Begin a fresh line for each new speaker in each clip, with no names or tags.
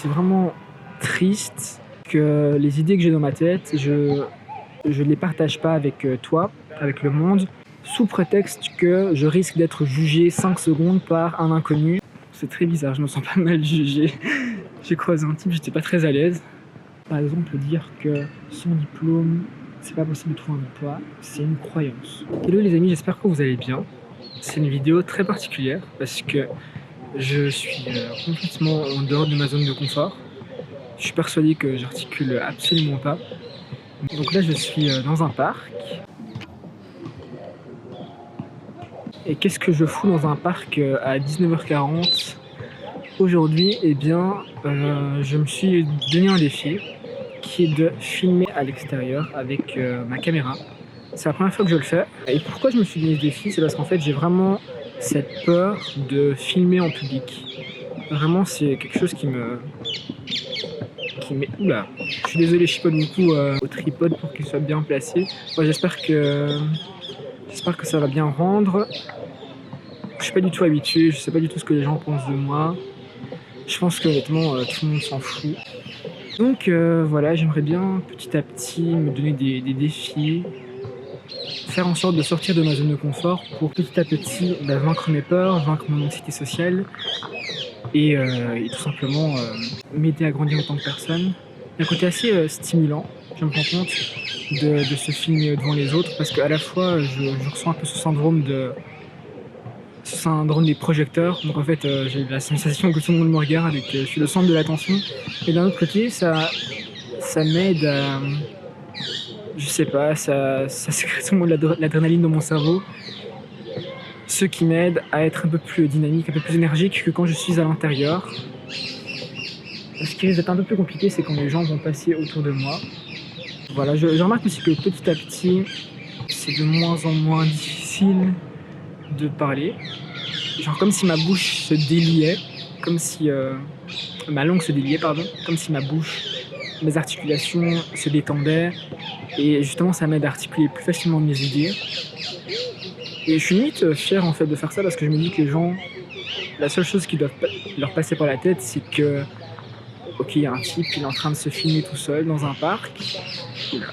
C'est vraiment triste que les idées que j'ai dans ma tête, je les partage pas avec toi, avec le monde, sous prétexte que je risque d'être jugé 5 secondes par un inconnu. C'est très bizarre, je me sens pas mal jugé. J'ai croisé un type, j'étais pas très à l'aise. Par exemple, dire que sans diplôme, c'est pas possible de trouver un emploi, c'est une croyance. Hello les amis, j'espère que vous allez bien. C'est une vidéo très particulière parce que je suis complètement en dehors de ma zone de confort. Je suis persuadé que j'articule absolument pas. Donc là, je suis dans un parc. Et qu'est-ce que je fous dans un parc à 19h40 aujourd'hui? Eh bien, je me suis donné un défi qui est de filmer à l'extérieur avec ma caméra. C'est la première fois que je le fais. Et pourquoi je me suis donné ce défi? C'est parce qu'en fait, j'ai vraiment cette peur de filmer en public. Vraiment, c'est quelque chose qui me... Oula, je suis désolé, je chipote beaucoup au tripod pour qu'il soit bien placé. Moi, j'espère que ça va bien rendre. Je suis pas du tout habitué, je sais pas du tout ce que les gens pensent de moi. Je pense qu'honnêtement, tout le monde s'en fout. Donc voilà, j'aimerais bien petit à petit me donner des défis, faire en sorte de sortir de ma zone de confort pour petit à petit vaincre mes peurs, vaincre mon anxiété sociale et tout simplement m'aider à grandir en tant que personne. Il y a un côté assez stimulant, je me rends compte, de se filmer devant les autres parce qu'à la fois je ressens un peu ce syndrome des projecteurs. Donc en fait, j'ai la sensation que tout le monde me regarde et que je suis le centre de l'attention. Et d'un autre côté, ça m'aide à... Je sais pas, ça sécrète sûrement de l'adrénaline dans mon cerveau. Ce qui m'aide à être un peu plus dynamique, un peu plus énergique que quand je suis à l'intérieur. Ce qui risque d'être un peu plus compliqué, c'est quand les gens vont passer autour de moi. Voilà, je remarque aussi que petit à petit, c'est de moins en moins difficile de parler. Genre comme si ma bouche se déliait, comme si ma langue se déliait, pardon, comme si ma bouche, mes articulations se détendaient. Et justement, ça m'aide à articuler plus facilement mes idées. Et je suis limite fier en fait de faire ça parce que je me dis que les gens, la seule chose qui doit leur passer par la tête, c'est que, ok, il y a un type, il est en train de se filmer tout seul dans un parc. Oula,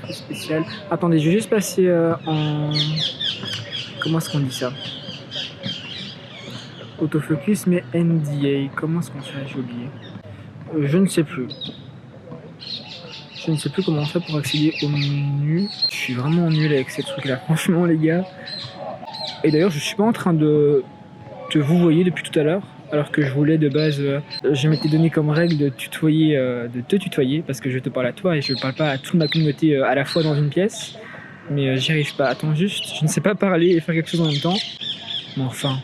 c'est spécial. Attendez, je vais juste passer en... Comment est-ce qu'on dit ça? Autofocus, mais NDA. Comment est-ce qu'on fait? J'ai oublié. Je ne sais plus. Je ne sais plus comment on fait pour accéder au menu. Je suis vraiment nul avec ces trucs-là, franchement, les gars. Et d'ailleurs, je suis pas en train de te vous voyez depuis tout à l'heure, alors que je voulais de base... je m'étais donné comme règle de te tutoyer, parce que je te parle à toi et je parle pas à toute ma communauté à la fois dans une pièce. Mais j'y arrive pas. Attends juste, je ne sais pas parler et faire quelque chose en même temps. Mais enfin...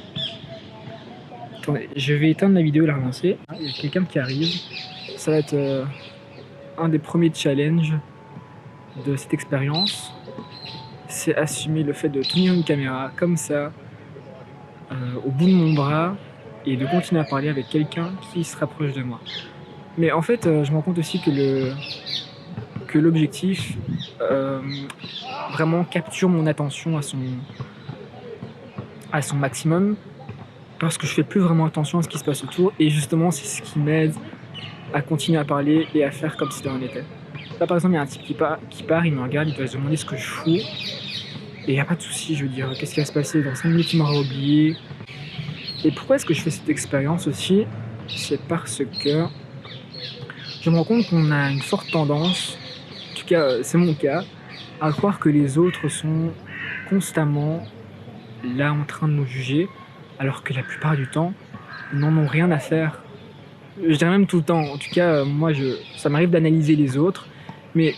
Attendez, je vais éteindre la vidéo et la relancer. Il y a quelqu'un qui arrive. Ça va être un des premiers challenges de cette expérience. C'est assumer le fait de tenir une caméra comme ça, au bout de mon bras, et de continuer à parler avec quelqu'un qui se rapproche de moi. Mais en fait, je me rends compte aussi que l'objectif vraiment capture mon attention à son maximum, parce que je fais plus vraiment attention à ce qui se passe autour, et justement c'est ce qui m'aide à continuer à parler et à faire comme si de rien n'était. Là par exemple il y a un type qui part, il me regarde, il va se demander ce que je fous, et il n'y a pas de souci, je veux dire, qu'est-ce qui va se passer dans 5 minutes, il m'aura oublié. Et pourquoi est-ce que je fais cette expérience aussi? C'est parce que je me rends compte qu'on a une forte tendance, en tout cas c'est mon cas, à croire que les autres sont constamment là en train de nous juger, alors que la plupart du temps, ils n'en ont rien à faire. Je dirais même tout le temps. En tout cas, moi, ça m'arrive d'analyser les autres, mais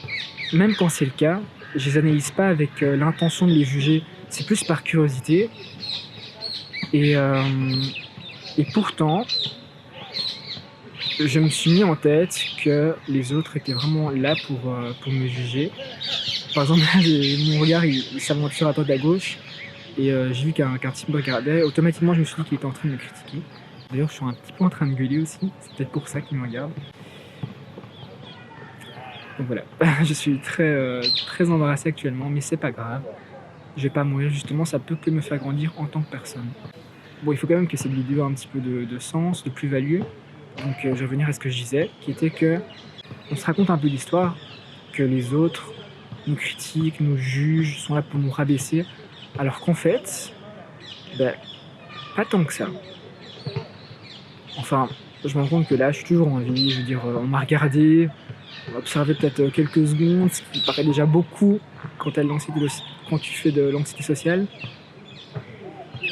même quand c'est le cas, je les analyse pas avec l'intention de les juger. C'est plus par curiosité. Et pourtant, je me suis mis en tête que les autres étaient vraiment là pour me juger. Par exemple, là, mon regard, il s'aventure à droite à gauche. Et j'ai vu qu'un type me regardait. Automatiquement, je me suis dit qu'il était en train de me critiquer. D'ailleurs, je suis un petit peu en train de gueuler aussi. C'est peut-être pour ça qu'il me regarde. Donc voilà, je suis très embarrassé actuellement, mais c'est pas grave. Je vais pas mourir, justement, ça peut que me faire grandir en tant que personne. Bon, il faut quand même que cette vidéo ait un petit peu de sens, de plus-value. Donc je vais revenir à ce que je disais, qui était que on se raconte un peu l'histoire, que les autres nous critiquent, nous jugent, sont là pour nous rabaisser, alors qu'en fait, ben, pas tant que ça. Enfin, je me rends compte que là, je suis toujours en vie, je veux dire, on m'a regardé, on m'a observé peut-être quelques secondes, ce qui paraît déjà beaucoup quand tu fais de l'anxiété sociale.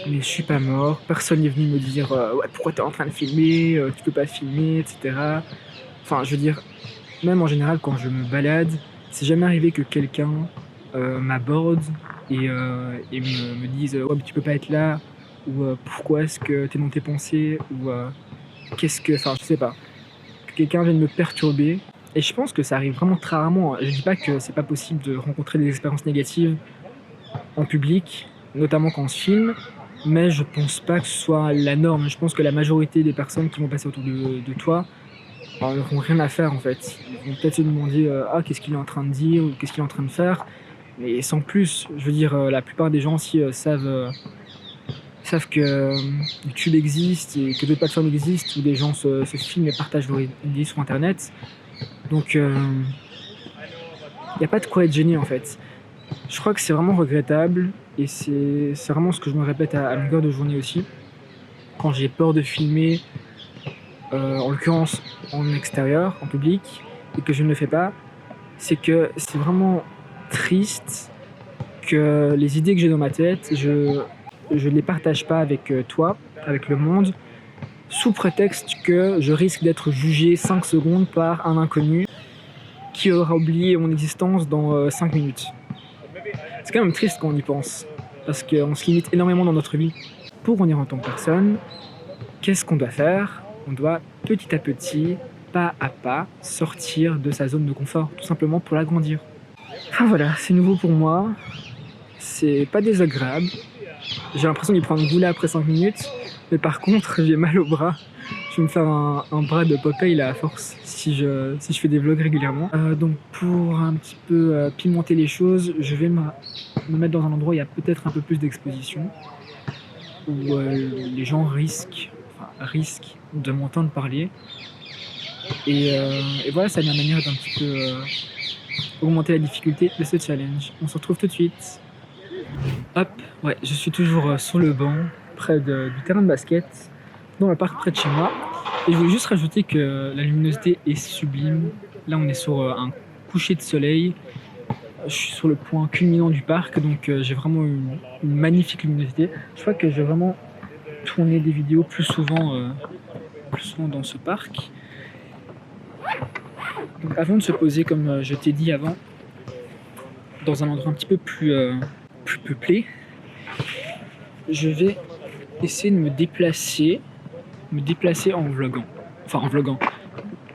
Mais je suis pas mort, personne n'est venu me dire ouais, pourquoi t'es en train de filmer, tu peux pas filmer, etc. Enfin, je veux dire, même en général, quand je me balade, c'est jamais arrivé que quelqu'un m'aborde et me dise ouais, mais tu peux pas être là, ou pourquoi est-ce que t'es dans tes pensées, ou qu'est-ce que. Enfin, je sais pas. Que quelqu'un vienne me perturber. Et je pense que ça arrive vraiment très rarement. Je dis pas que c'est pas possible de rencontrer des expériences négatives en public, notamment quand on se filme, mais je pense pas que ce soit la norme. Je pense que la majorité des personnes qui vont passer autour de toi n'auront rien à faire en fait. Ils vont peut-être se demander ah, qu'est-ce qu'il est en train de dire ou qu'est-ce qu'il est en train de faire, mais sans plus. Je veux dire, la plupart des gens aussi savent que YouTube existe et que d'autres plateformes existent où des gens se filment et partagent leurs idées sur internet. Donc il n'y a pas de quoi être gêné en fait. Je crois que c'est vraiment regrettable et c'est vraiment ce que je me répète à longueur de journée aussi. Quand j'ai peur de filmer, en l'occurrence en extérieur, en public, et que je ne le fais pas, c'est que c'est vraiment triste que les idées que j'ai dans ma tête, je ne les partage pas avec toi, avec le monde, sous prétexte que je risque d'être jugé 5 secondes par un inconnu qui aura oublié mon existence dans 5 minutes. C'est quand même triste quand on y pense, parce qu'on se limite énormément dans notre vie. Pour grandir en tant que personne, qu'est-ce qu'on doit faire? On doit petit à petit, pas à pas, sortir de sa zone de confort, tout simplement pour l'agrandir. Enfin voilà, c'est nouveau pour moi, c'est pas désagréable. J'ai l'impression d'y prendre goût là après 5 minutes, mais par contre j'ai mal au bras. Je vais me faire un bras de Popeye là à force si je fais des vlogs régulièrement. Donc pour un petit peu pimenter les choses, je vais me mettre dans un endroit où il y a peut-être un peu plus d'exposition, où les gens risquent de m'entendre parler. Et voilà, ça a une manière d'un petit peu augmenter la difficulté de ce challenge. On se retrouve tout de suite. Hop, ouais, je suis toujours sur le banc, près du terrain de basket, dans le parc près de chez moi. Et je voulais juste rajouter que la luminosité est sublime. Là, on est sur un coucher de soleil. Je suis sur le point culminant du parc, donc j'ai vraiment une magnifique luminosité. Je crois que je vais vraiment tourner des vidéos plus souvent dans ce parc. Donc avant de se poser, comme je t'ai dit avant, dans un endroit un petit peu plus peuplé, je vais essayer de me déplacer en vloguant. Enfin en vloguant.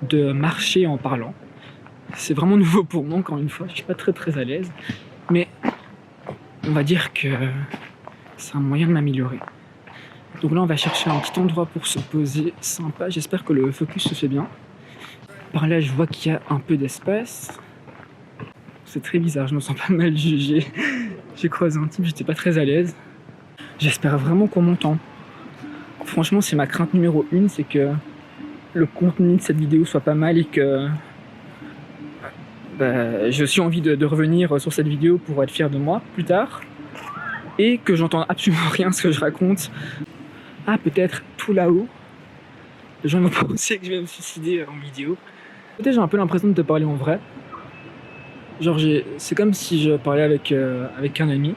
De marcher en parlant. C'est vraiment nouveau pour moi, encore une fois. Je suis pas très à l'aise. Mais on va dire que c'est un moyen de m'améliorer. Donc là, on va chercher un petit endroit pour se poser sympa. J'espère que le focus se fait bien. Par là, je vois qu'il y a un peu d'espace. C'est très bizarre, je me sens pas mal jugé. J'ai croisé un type, j'étais pas très à l'aise. J'espère vraiment qu'on m'entend. Franchement, c'est ma crainte numéro 1, c'est que le contenu de cette vidéo soit pas mal et que j'ai aussi envie de revenir sur cette vidéo pour être fier de moi plus tard. Et que j'entends absolument rien ce que je raconte. Ah, peut-être tout là-haut. Les gens vont penser que je vais me suicider en vidéo. Peut-être j'ai un peu l'impression de te parler en vrai. Genre c'est comme si je parlais avec un ami.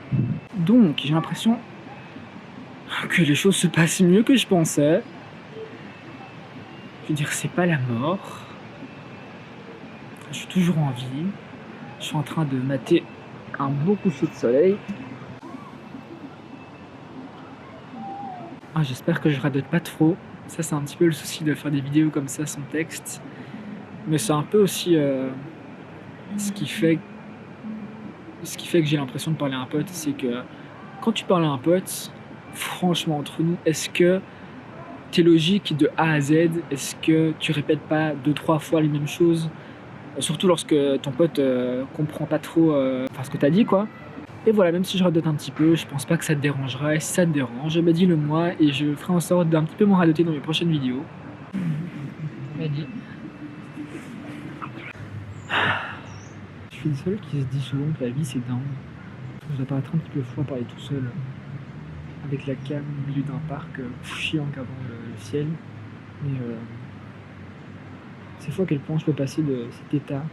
Donc j'ai l'impression que les choses se passent mieux que je pensais. Je veux dire, c'est pas la mort. Je suis toujours en vie. Je suis en train de mater un beau coucher de soleil. Ah, j'espère que je radote pas trop. Ça, c'est un petit peu le souci de faire des vidéos comme ça sans texte. Mais c'est un peu aussi ce qui fait que j'ai l'impression de parler à un pote. C'est que quand tu parles à un pote, franchement, entre nous, est-ce que t'es logique de A à Z? Est-ce que tu répètes pas 2-3 fois les mêmes choses? Surtout lorsque ton pote comprend pas trop ce que t'as dit, quoi. Et voilà, même si je radote un petit peu, je pense pas que ça te dérangera. Et si ça te dérange, dis-le moi et je ferai en sorte d'un petit peu m'en radoter dans mes prochaines vidéos. Vas-y. Je suis le seul qui se dit souvent que la vie c'est dingue. Ça doit paraître un petit peu fou à parler tout seul, avec la cam au milieu d'un parc, chier en regardant le ciel. Mais c'est fou à quel point je peux passer de cet état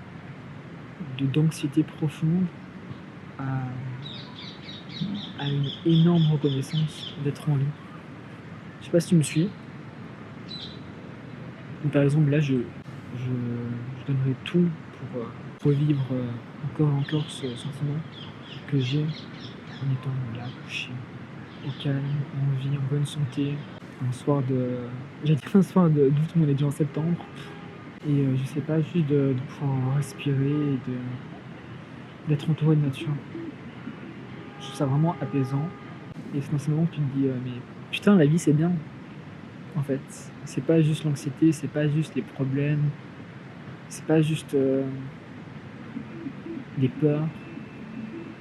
d'anxiété profonde à une énorme reconnaissance d'être en vie. Je sais pas si tu me suis. Mais par exemple, là, je donnerais tout pour revivre encore et encore ce sentiment que j'ai en étant là, couché, au calme, en vie, en bonne santé. Un soir de. J'allais dire un soir d'août, mais on est déjà en septembre. Et je sais pas, juste de pouvoir respirer et d'être entouré de nature. Je trouve ça vraiment apaisant. Et c'est dans ces moments que tu te dis, mais putain, la vie c'est bien. En fait, c'est pas juste l'anxiété, c'est pas juste les problèmes, c'est pas juste les peurs,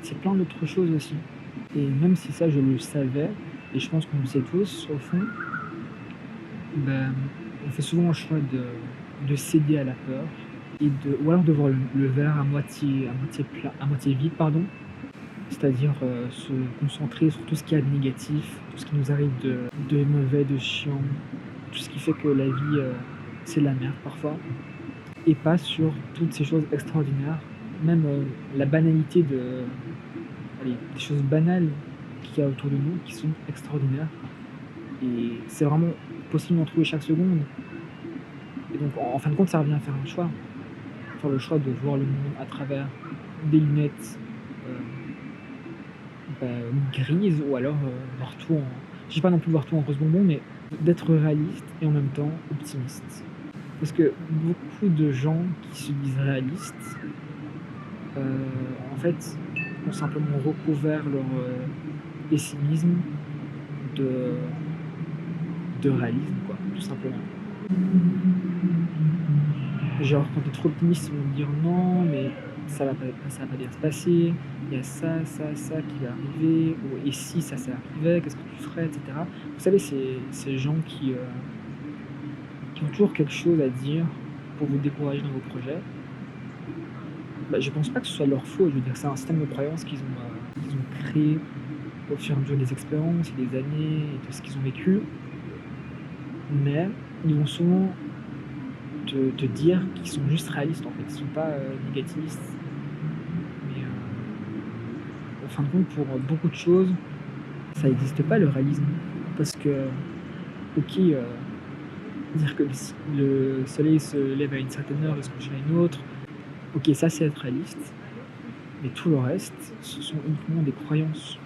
c'est plein d'autres choses aussi. Et même si ça je le savais, et je pense qu'on le sait tous au fond, ben, on fait souvent le choix de céder à la peur, ou alors de voir le verre à moitié vide, pardon. C'est-à-dire se concentrer sur tout ce qu'il y a de négatif, tout ce qui nous arrive de mauvais, de chiant, tout ce qui fait que la vie c'est de la merde parfois, et pas sur toutes ces choses extraordinaires, même la banalité des choses banales qu'il y a autour de nous qui sont extraordinaires. Et c'est vraiment possible d'en trouver chaque seconde. Et donc en fin de compte, ça revient à faire un choix. Faire le choix de voir le monde à travers des lunettes grises, ou alors voir tout en. Je dis pas non plus voir tout en rose bonbon, mais d'être réaliste et en même temps optimiste. Parce que beaucoup de gens qui se disent réalistes, en fait, ont simplement recouvert leur pessimisme de réalisme, quoi, tout simplement. Genre, quand t'es trop optimiste, ils vont te dire non, mais ça va pas bien se passer, il y a ça qui va arriver, ou et si ça arrivait, qu'est-ce que tu ferais, etc. Vous savez, ces gens qui ont toujours quelque chose à dire pour vous décourager dans vos projets, bah, je pense pas que ce soit leur faute. Je veux dire, c'est un système de croyances qu'ils ont créé au fur et à mesure des expériences et des années et de ce qu'ils ont vécu. Mais ils vont souvent te dire qu'ils sont juste réalistes en fait, ils sont pas négativistes. Mais en fin de compte, pour beaucoup de choses, ça n'existe pas le réalisme. Parce que, ok, dire que le soleil se lève à une certaine heure et se couche à une autre, ok, ça c'est être réaliste. Mais tout le reste, ce sont uniquement des croyances.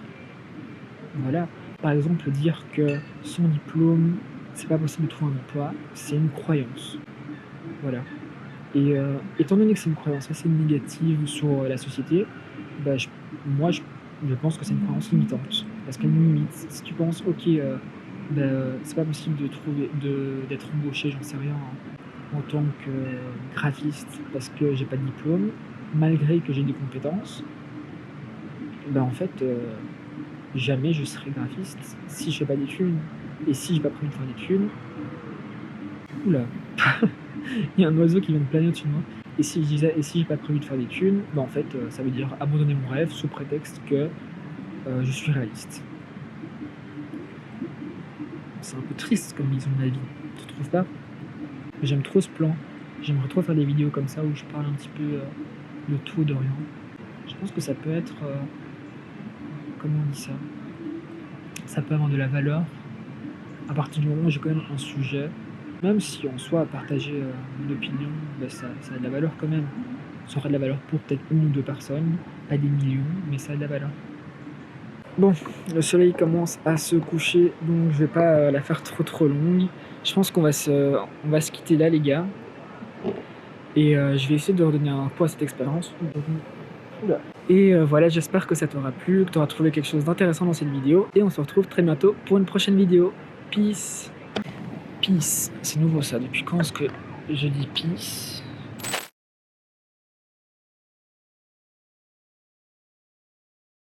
Voilà. Par exemple, dire que sans diplôme, c'est pas possible de trouver un emploi, c'est une croyance. Voilà. Et étant donné que c'est une croyance assez négative sur la société, bah, moi je pense que c'est une croyance limitante. Parce qu'elle nous limite. Si tu penses, ok, c'est pas possible d'être embauché, j'en sais rien, en tant que graphiste parce que j'ai pas de diplôme, malgré que j'ai des compétences, ben en fait, jamais je serai graphiste si je fais pas d'études. Et si j'ai pas prévu de faire d'études, oula, il y a un oiseau qui vient de planer au-dessus de moi. Et si j'ai pas prévu de faire d'études, ben en fait, ça veut dire abandonner mon rêve sous prétexte que je suis réaliste. C'est un peu triste comme vision de la vie, tu trouves pas? J'aime trop ce plan. J'aimerais trop faire des vidéos comme ça où je parle un petit peu de tout et de rien. Je pense que ça peut être. Comment on dit ça? Ça peut avoir de la valeur à partir du moment où j'ai quand même un sujet. Même si en soi, partager une opinion, bah, ça a de la valeur quand même. Ça aura de la valeur pour peut-être une ou deux personnes, pas des millions, mais ça a de la valeur. Bon, le soleil commence à se coucher, donc je vais pas la faire trop longue. Je pense qu'on va se quitter là, les gars. Et je vais essayer de redonner un poids à cette expérience. Oula. Et voilà, j'espère que ça t'aura plu, que tu auras trouvé quelque chose d'intéressant dans cette vidéo. Et on se retrouve très bientôt pour une prochaine vidéo. Peace. Peace. C'est nouveau ça. Depuis quand est-ce que je dis peace?